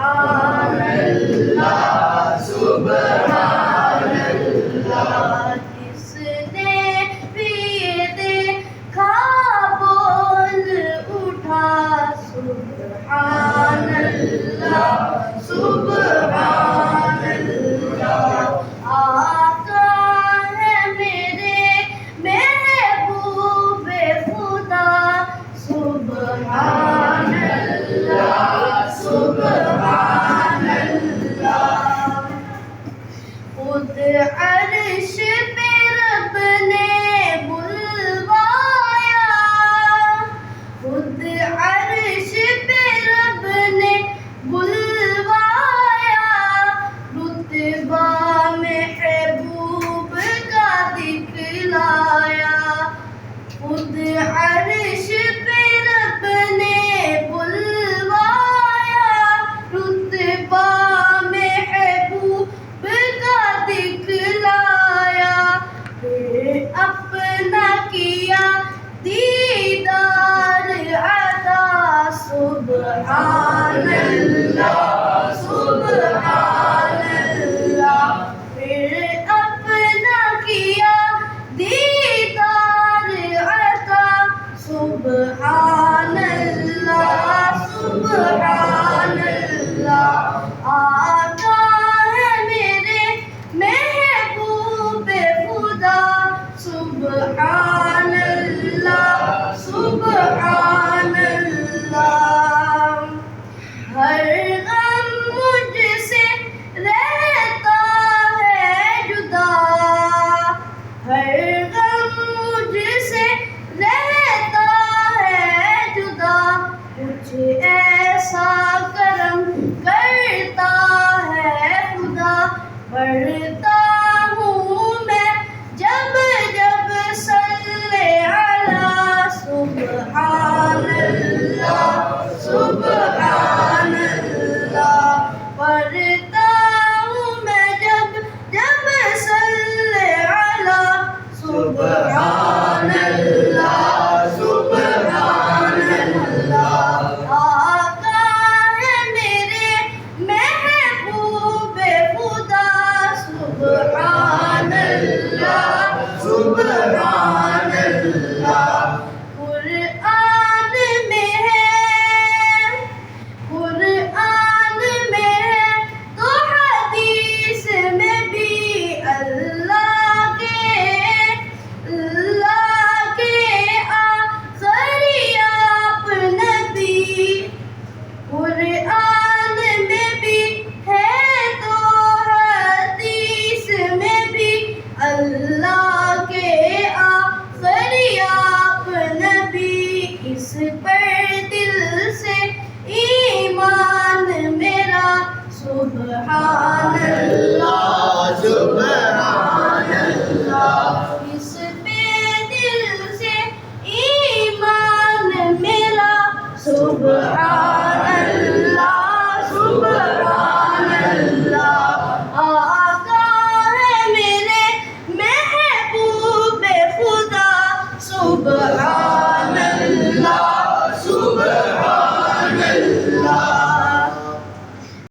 سبحان اللہ سبحان اللہ. کس نے بھی دیکھا بول اٹھا سبحان اللہ سبحان اللہ. آقا ہے میرے محبوب خدا سبحان اللہ سبحان اللہ. خود عرش پہ رب نے بلوایا, خود عرش پہ رب نے بلوایا, رتبہ محبوب کا دکھلایا. خود عرش پہ رب نے بلوایا, رتبہ محبوب کا دکھلایا. پھر اپنا کیا دیدار عطا سبحان اللہ سبحان اللہ. پھر اپنا کیا دیدار عطا سبحان اللہ سبحان اللہ. آقا ہے میرے محبوب خدا سبحان اللہ سبحان اللہ. ہر غم مجھ سے رہتا ہے جدا, ہر غم مجھ سے رہتا ہے جدا. کچھ ایسا کرم کرتا ہے خدا, پڑھتا ہوں میں جب جب صلی علی سبحان اللہ